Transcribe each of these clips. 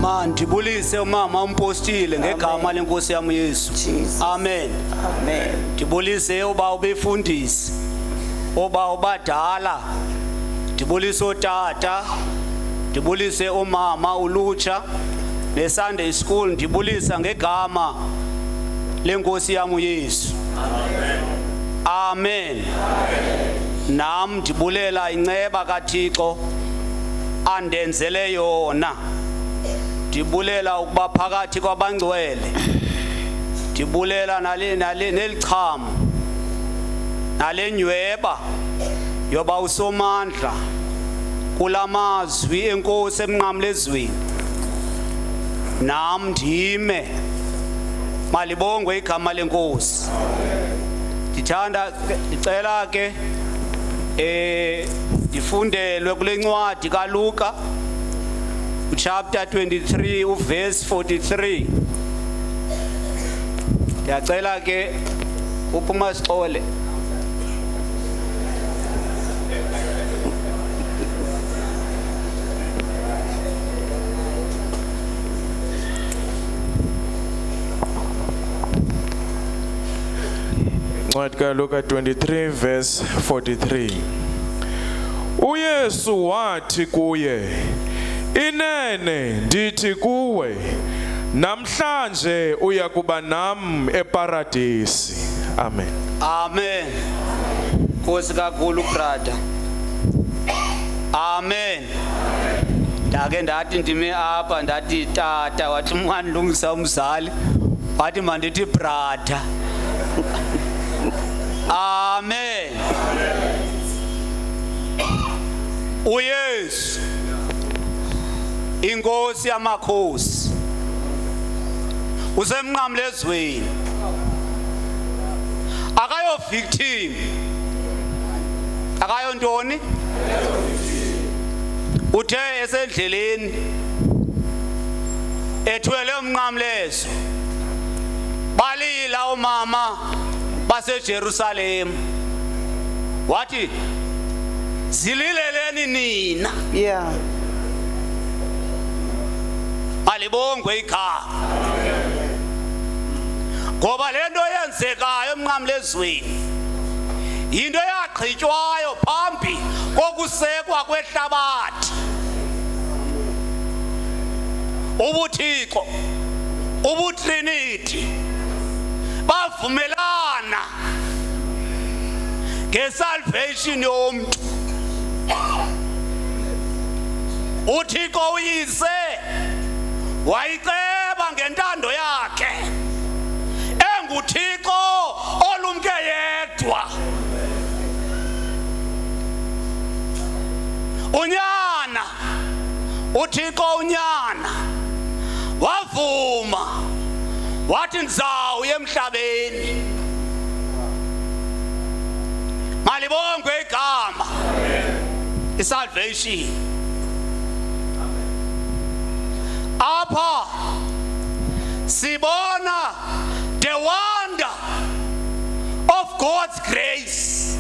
Mandibulise umama umpostile ngegama lenkosi yami Yesu. Amen. Amen. Ndibulise uba ubefundisi. Oba obadala. Ndibulise otata. Ndibulise umama ulutsha. Ne-Sunday school ndibulisa ngegama lenkosi yami Yesu. Amen. Amen. Nam ndibulela inceba kaThixo andenzele yona. Ndibulela ukuba phakathi kwabangcwele. Ndibulela nelichamo nalenyweba yoba usomandla kulamazwi enkosi emnqamlezweni. Nam ndime malibongwe igama lenkosi. Ndicela ke ndifundelwe kule ncwadi kaLuka chapter 23 verse 43. Ndiyacela ke uphuma Sixole. Ncwadi kaLuka 23 verse 43. uYesu wathi kuye, inene ndithi kuwe, namhlanje uya kuba nam eparadisi. Amen. Amen. Nkosi kakhulu brother. Amen. Ndake ndathi ndime apha ndathi tata wathi mwanilungisa umzali wathi mandithi brother. Amen. uYesu inkosi yamakhosi usemnqamlezweni akayo victim akayo ntoni uthe esendleleni ethwele umnqamlezo balila umama baseJerusalem wathi zilileleni nina. Yeah. Alibongwe igama. Ngoba lento yenzekayo emnqamlezweni into yagqitywayo phambi kokusekwa kwehlabathi. UbuThixo ubuTrinity bavumelana ngesalvation yomntu. uThixo uyise wayiceba ngentando yakhe enguThixo olumke yedwa. Unyana uThixo unyana wavuma wathi ndizawuya emhlabeni. Malibongwe igama. Isalvation. Apha sibona the wonder of God's grace.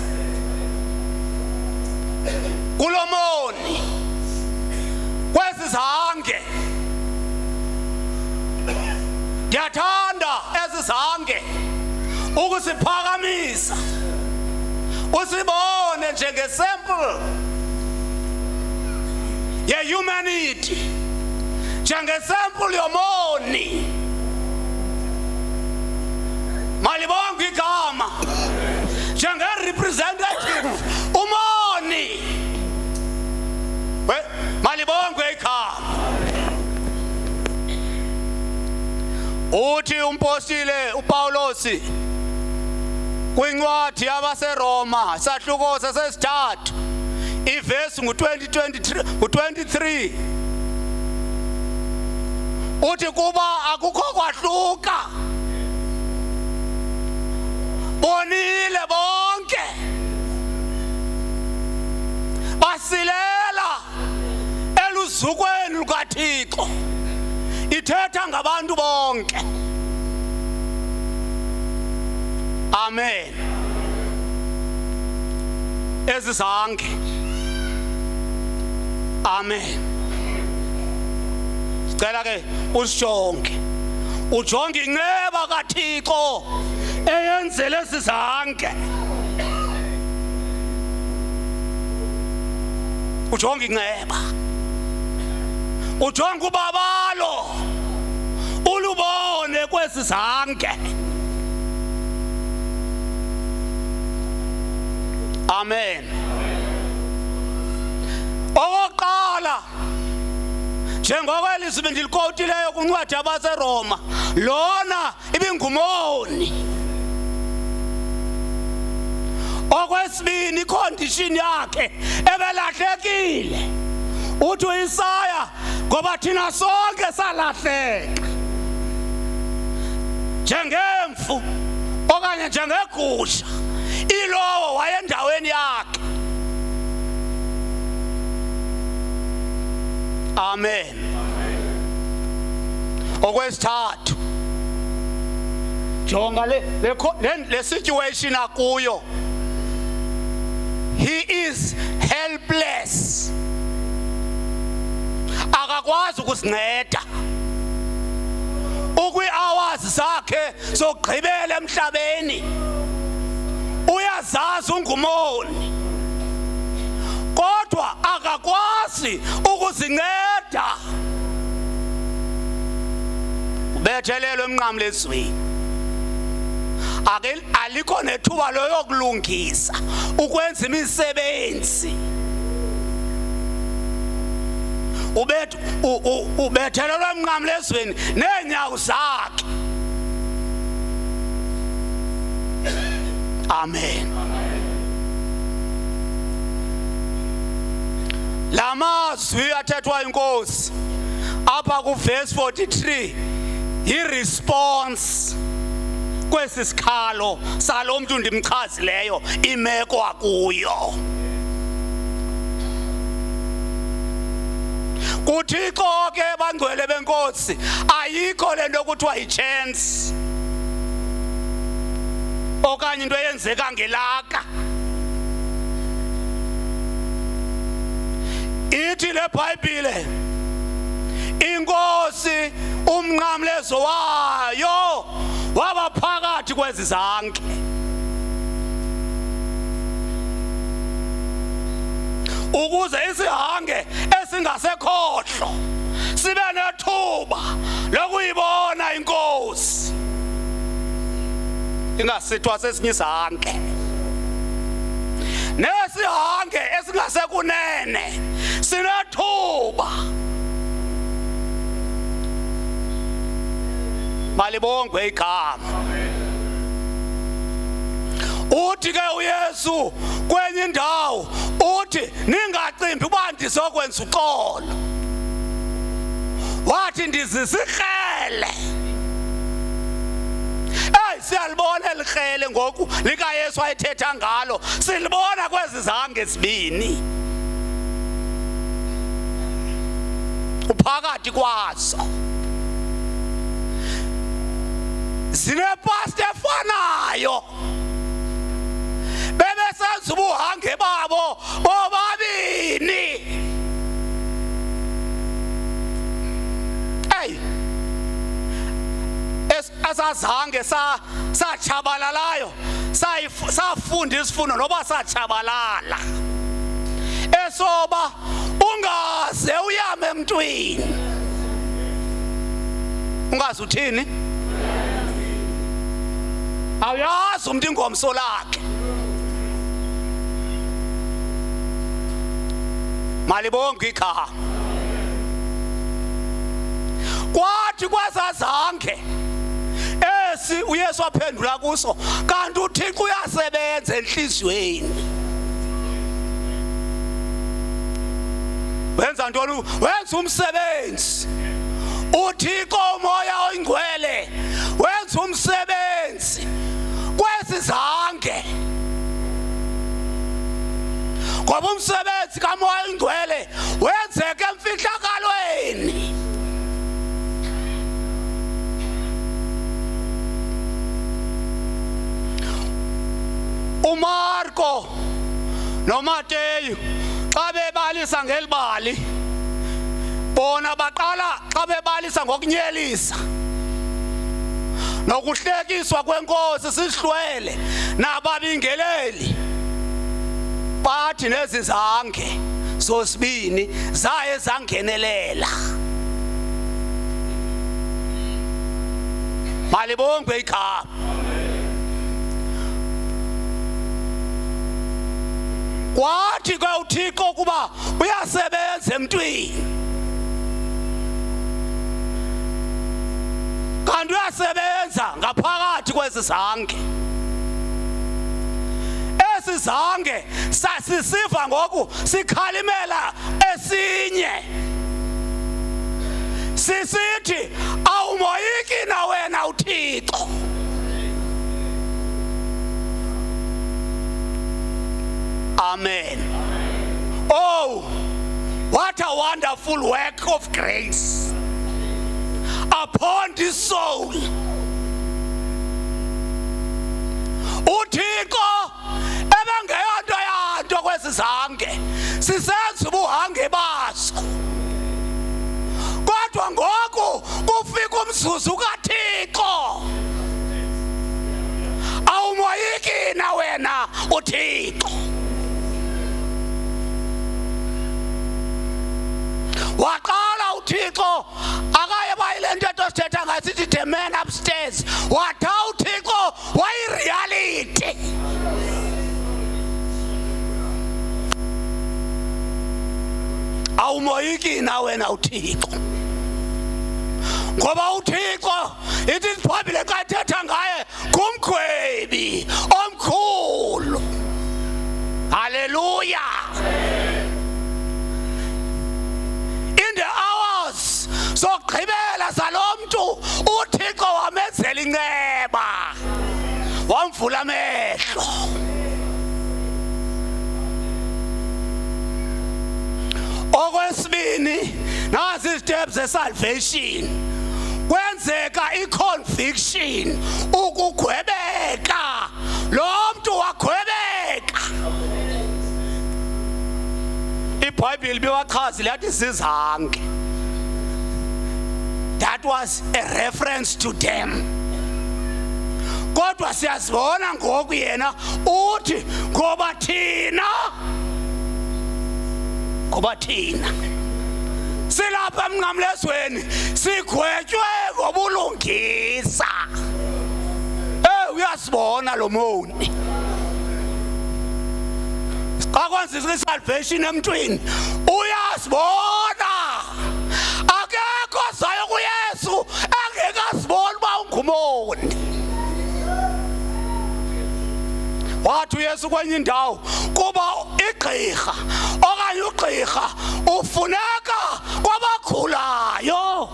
Kulomoni kwesizange ndiyathanda ezizange ukusiphakamisa usibone njengesample ye-humanity, njengesample yomoni. Malibongwe igama. Njenge-representative umoni. Malibongwe igama. Uthi umpostile uPawulosi kwincwadi yabaseRoma sahluko sesithathu ivesi ngu-23 uthi kuba akukho kwahluka, bonile bonke basilela eluzukweni lukaThixo. Ithetha ngabantu bonke. Amen. Ezizange. Amen. cela ke usijonge ujonge inceba kaThixo eyenzele sizange ujonge inceba ujonge ubabalo ulubone kwesizange. Amen. Oqala njengoko elizwi bendilikotileyo kuncwadi yabaseRoma lona ibingumoni. Okwesibini icondition yakhe ebelahlekile uthi uIsaya ngoba thina sonke salahleka njengemfu okanye njengegusha ilowo wayendaweni yakhe. Amen. Okwesithathu jonga le situation akuyo. He is helpless. Akakwazi ukusinceda ukwi-hours zakhe zokugqibela emhlabeni. Uyazazi ungumoni kodwa akakwazi ukuzinceda. Ubethelelwe emnqamlezweni alikho nethuba loyokulungisa ukwenza imisebenzi. Ubethelelwe emnqamlezweni neenyawo zakhe. Amen. Lamazwi athethwa inkosi apha ku verse 43 i-response kwesi sikhalo salo mntu ndimchazileyo imeko akuyo. kuThixo ke bangcwele benkosi ayikho lento kuthiwa yi-chance okanye into eyenzeka ngelaka. Ithi le Bhayibhile inkosi umnqamlezo wayo waba phakathi kwezizange. Ukuze isihange esingasekhohlo sibe nethuba lokuyibona inkosi ingasithwa sesinye izange. Nesihange esingasekunene sinethuba. Malibongwe igama. Uthi ke uYesu kwenye indawo uthi ningacimbi uba ndizokwenza uxolo. Wathi ndizisikrele. Siyalibona elikrele ngoku likaYesu ayethetha ngalo. Silibona kwezi zange zibini. Uphakathi kwazo zinepasta efanayo. Bebesenza ubuhange babo bobabini. Asazange sachabalalayo safunda isifundo noba sachabalala esoba ungaze uyame emntwini. Ungaze uthini? Awuyazi umuntu ingomso lakhe. Malibonke igama. Kwathi kwasazange esi uYesu waphendula kuso kanti uThixo uyasebenza enhliziyweni. Wenza ntoni? Wenza umsebenzi. uThixo umoya oyingcwele wenza umsebenzi kwesizange. Ngoba umsebenzi kamoya oyingcwele wenzeke emfihlakalweni. uMarko noMateyu xa bebalisa ngelibali bona baqala xa bebalisa ngokunyelisa nokuhlekiswa kwenkosi sihlwele nababingeleli bathi nezizange sosibini zaye zangenelela. Malibongwe ikhaya. Kwathi ke uThixo kuba uyasebenza emntwini, kanti uyasebenza ngaphakathi kwezizange. Esizange sasisiva ngoku sikhalimela esinye sisithi awumoyiki na wena uThixo. Amen. Oh, what a wonderful work of grace upon this soul. uThixo ebengeyonto yanto kwezizange sisenza ubuhange baso, kodwa ngoku kufika umzuzu kaThixo. Awumoyiki na wena uThixo. Waqala uThixo akaye bayile ntetho sithetha ngayo sithi the man upstairs. Watha uThixo wayireality. Awumoyiki na wena uThixo, ngoba uThixo ithi iBhayibhile xa ithetha ngaye ngumgwebi omkhulu. Hallelujah. In the hours zokugqibela zalomntu uThixo wamenzela inceba, wamvula amehlo. Okwesibini, nazi iziteps zesalvation. Kwenzeka iconviction, ukugwebeka. Lo mntu wagwebeka. iBhayibhile biwachazile yathi sizange. That was a reference to them. Kodwa siyazibona ngoku yena uthi ngoba thina silapha emnqamlezweni sigwetywe ngobulungisa. Uyasibona lo moni xa kwenzeka isalvation emntwini, uyasibona. Akekho sayo kuYesu engekasibona uba ungumoni. Wathi uYesu kwenye indawo kuba igqirha okanye ugqirha ufuneka kwabakhulayo.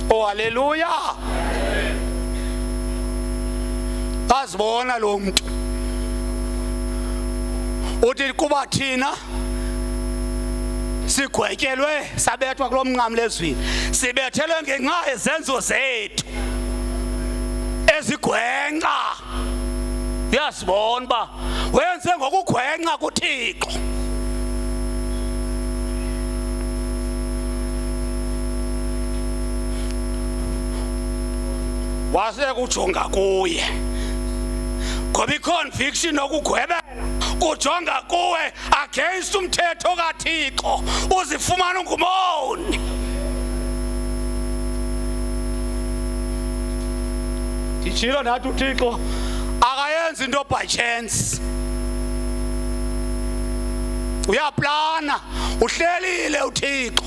Oh, haleluya. Azibona lo muntu uthi kuba thina sigwetyelwe sabethwa kulo mnqamlezweni, sibethelwe ngenxa yezenzo zethu ezigwenxa. Uyasibona uba wenze ngokugwenxa kuThixo. Wase kujonga kuye, ngoba iconviction nokugwebela kujonga kuwe against umthetho kaThixo, uzifumana ungumoni. Nditshilo nathi uThixo akayenzi into by chance. Uyaplana, uhlelile uThixo.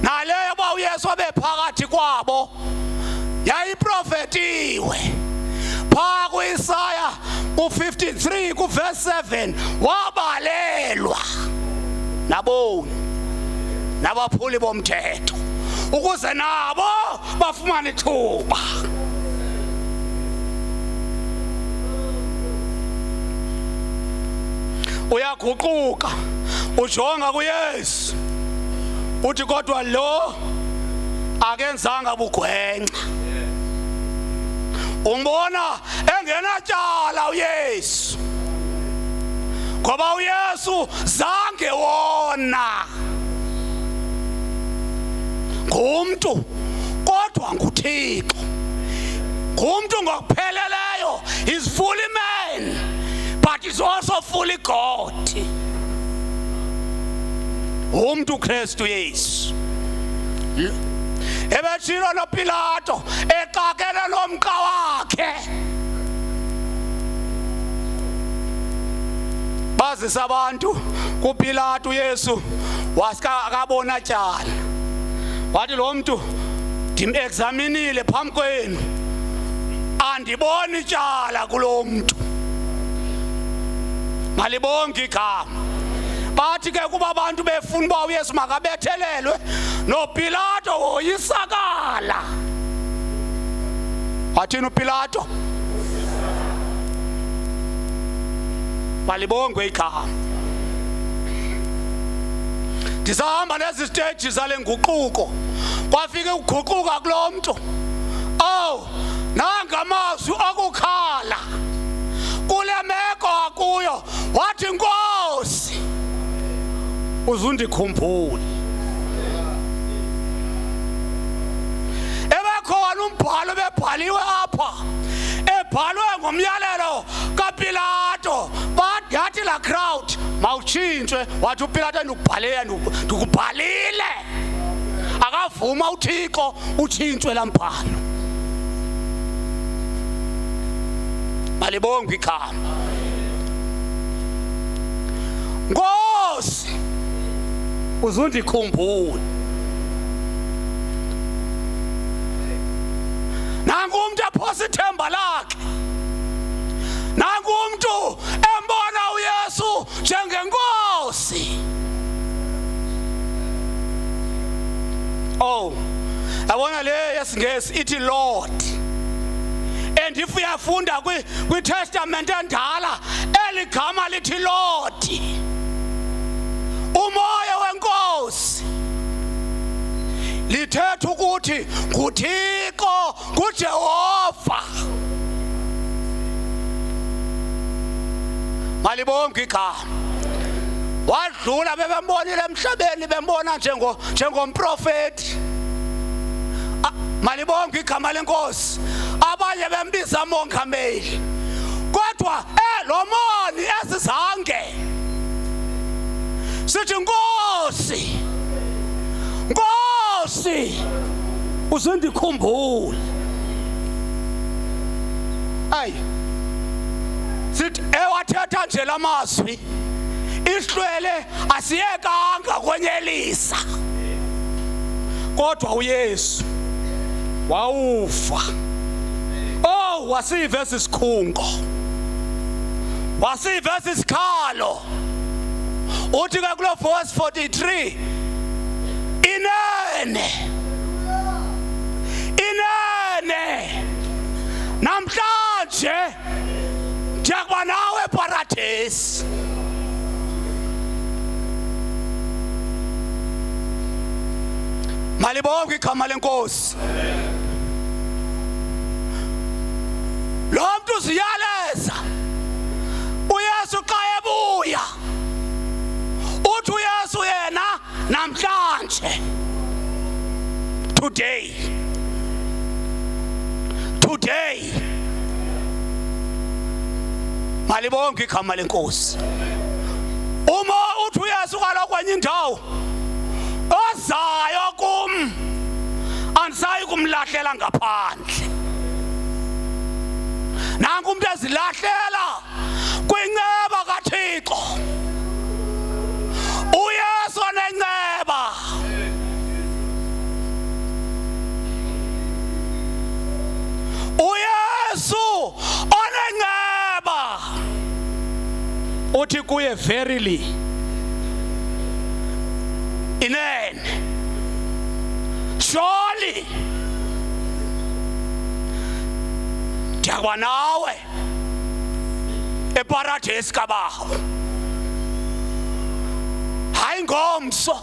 Naleyo ba uYesu abephakathi kwabo yayiprofetiwe phaa kuIsaya u53 kuverse 7, wabalelwa naboni nabaphuli bomthetho ukuze nabo bafumane ithuba. Uyaguquka ujonga kuYesu uthi kodwa lo akenzanga bugwenxa. Umbona engenatyala uYesu, ngoba uYesu zange wona. ngumntu kodwa nguThixo. Ngumntu ngokupheleleyo, is fully man but is also fully God. Umntu Kristu Yesu. Ebetshilo noPilato exakela nomqa wakhe. Bazisa abantu kuPilato Yesu wasika akabona tyala. Wathi lo muntu ndim-examinile phambi kwenu andiboni tyala kulo muntu. Malibonke igama. Bathi ke kuba abantu befuna uba uYesu makabethelelwe, noPilato woyisakala. Wathini uPilato? Malibonke igama. Ndisahamba nezi stage zale nguquko, kwafika ukuguquka kulo muntu. Oh, nangamazwi okukhala kule meko akuyo. Wathi Nkosi, uzundikhumbule. Ebekhona umbhalo bebhaliwe apha, ebhalwe ngomyalelo kaPilato. But yathi la crowd mawutshintshwe. Wathi uPilato ndikubhalile. Akavuma uThixo utshintshwe la mbhalo. Malibonke igama. Nkosi, uzundikhumbule. Nangu umuntu aphosa ithemba lakhe. Nangu umuntu embona uYesu njengenkosi. Oh, yabona le yesingesi ithi Lord. And if uyafunda kwiTestament endala eli gama lithi Lord, umoya wenkosi, lithetha ukuthi nguThixo, nguJehova. Malibonke igama. Wadlula bebembonile emhlabeni bembona njengomprofeti. Malibonke igama lenkosi. Abanye bembiza mongameli. Kodwa lo moni esizange sithi Nkosi, Nkosi, uzundikhumbule. Ay, sithi ewathetha nje lamazwi, isihlwele asiyekanga kwenyelisa. Kodwa uYesu wawufa. Oh, wasiva isikhungo, wasiva isikhalo. Uthi ke kulo verse 43, inene namhlanje njengoba nawe paradise. Malibonke igama lenkosi. Lo muntu ziyaleza uYesu xa ebuya, uthi uYesu yena namhlanje, today malibonke igama lenkosi. Uma uthi uYesu kaloku kwenye indawo ozayo kum andisayi kumlahlela ngaphandle. Nangu umuntu ezilahlela kwinceba kaThixo. uYesu onenceba. uYesu onenceba. Uthi kuye verily, inene, surely ndiyakuba nawe eparadesi kaBaba. Hayi ngomso.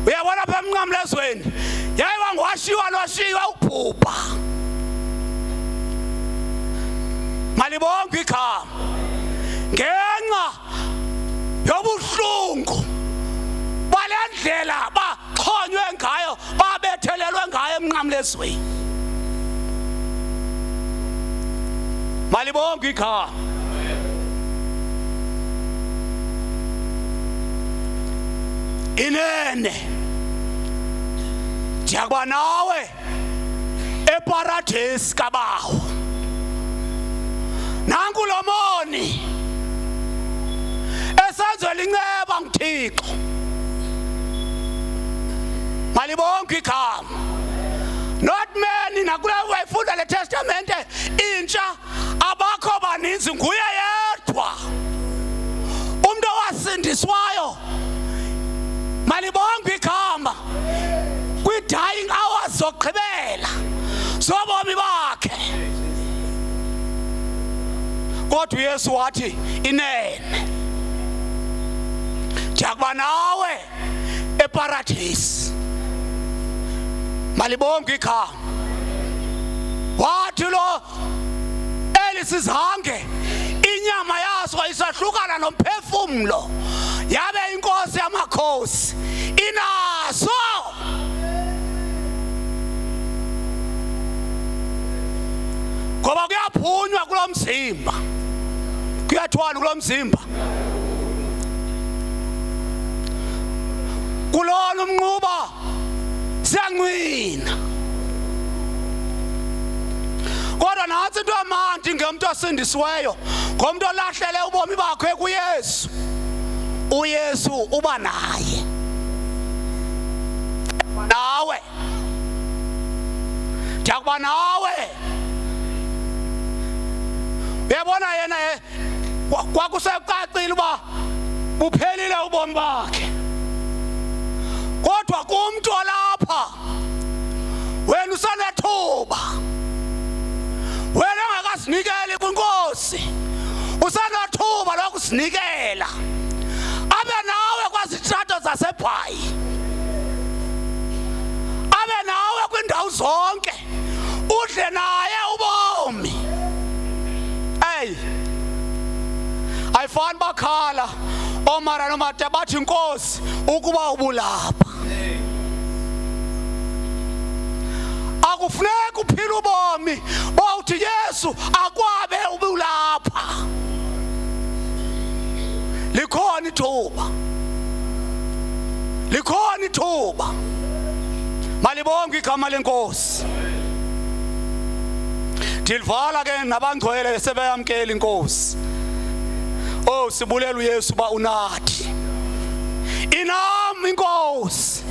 Uyabona apha emnqamlezweni yayiwa ngwashiwa noshiwa ubhubha. Malibonke igama. Ngenxa yobuhlungu balendlela baxhonywe ngayo ezweni. Malibonke igama. Inene ndiyakuba nawe eparadesi kabawo. Nanku lo moni esenzela inceba nguThixo. Malibonke igama. Not many nakule wayifunda le testament intsha abakho baninzi nguye yedwa umuntu owasindiswayo. Malibonke igama kwi-dying hours zokugqibela zobomi bakhe. Kodwa uYesu wathi inene ndiyakuba nawe eparadesi. Malibonke igama. Wathi lo elisizange inyama yaso isahlukana nomphefumulo yabe inkosi yamakhosi inaso. Ngoba kuyaphunywa kulo mzimba, kuyathwala kulo mzimba, kulona umnquba siyancwina. Kodwa nansi into amandi ngemuntu osindisiweyo, ngomuntu olahlele ubomi bakhe kuYesu. uYesu uba naye, nawe ndiyakuba nawe. Uyabona yena kwakusecacile uba uphelile ubomi bakhe, kodwa kumuntu olapha wena usanethuba, wena ungakazinikeli kwinkosi usanethuba lokuzinikela abe nawe kwazitrato zaseBhayi, abe nawe kwindawo zonke, udle naye ubomi. Hey, ayifani bakhala omara nomata bathi inkosi ukuba ubulapha. Akufuneka uphila ubomi bawuthi Yesu akwabe ubulapha. Likhona ithuba, likhona ithuba. Malibonke igama lenkosi. Ndilivala ke nabangcwele sebeyamkela inkosi. Oh, sibulela uYesu ba unathi. Inami inkosi.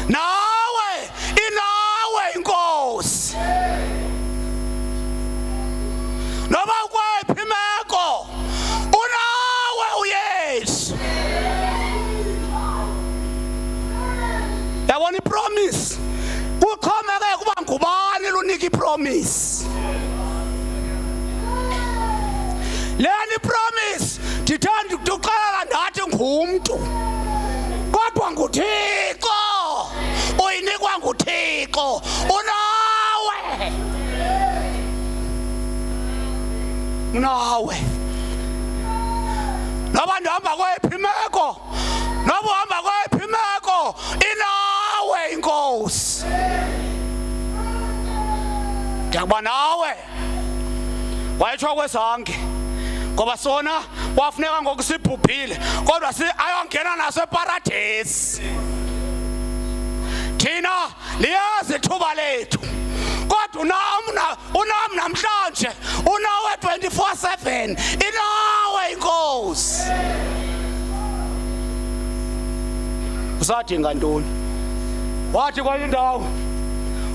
Nawe inawe inkosi. Noba ukwephi imeko unawe uYesu. Yabona ipromise. Uqhomeke kuba ngubani lunika ipromise. Leni promise ndithanda ukuxelela ndathi ngumntu, kodwa nguThixo. Uyinikwa nguThixo, unawe. Unawe. Noba ndihamba kwephi imeko, noba uhamba kwephi imeko, inawe inkosi. Ndiyakuba nawe. Wayetsho kwezange ngoba sona wafuneka ngokusibhubhile, kodwa ayongena naso eparadesi. Thina liyazi ithuba lethu, kodwa unam namhlanje, unawe 24/7, inawe inkosi. Usadinga ntoni? Wathi kwenye indawo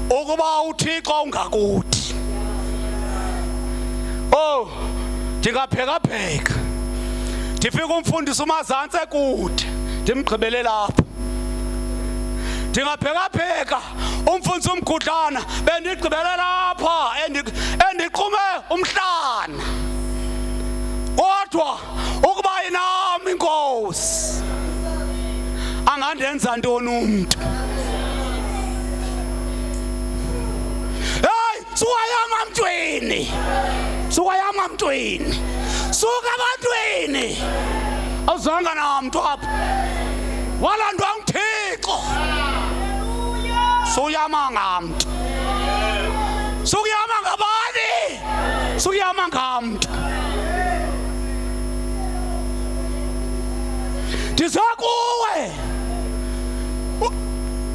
ukuba uThixo ungakuthi. Oh, ndingapheka ndifika umfundisi uMazantsi ekude ndimgqibele lapho. Ndingapheka umfundisi uMgudlana bendigqibele lapha endiqume umhlana. Kodwa ukuba inami inkosi angandenza ntoni umuntu? Hey, suwayama mntwini, suwayama mntwini, suka abantwini. Awuzanga namntu apha, walandwa nguThixo. suyama ngamntu, suyama ngabani, suyama ngamntu. Ndize kuwe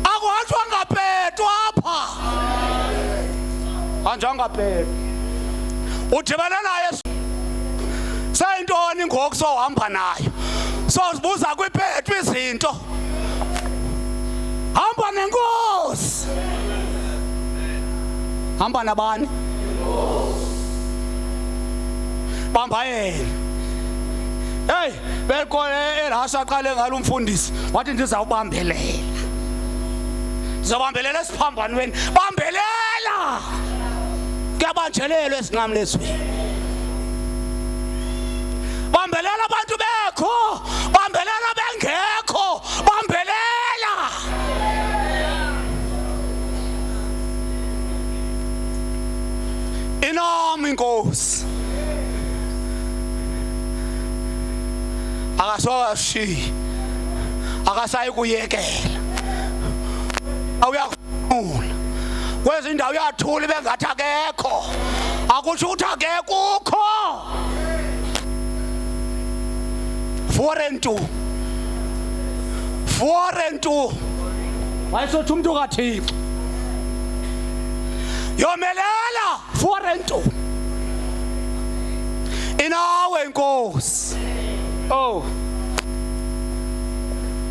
akuhanjwa ngapetwa apha, hanjwa ngapetwa. Udibana naye sayintoni ngoku sohamba nayo, sozibuza kwipetwa izinto. Hamba nenkosi, hamba nabani, bamba yena. Hey, bekole elahasha aqale ngalo umfundisi wathi ndizawubambelela, ndizawubambelela esiphambanweni. Bambelela, kuyabanjelelwa esinqamlezweni. Bambelela abantu bekho, bambelela bengekho, bambelela. Inami inkosi akasokashi, akasayi kuyekela. Awuyakhula kwezi indawo uyathula bengathi akekho, akutsho ukuthi akekho ukho. 4-2 wayesothi umntu kaThixo yomelela. 4-2 inawe inkosi. Oh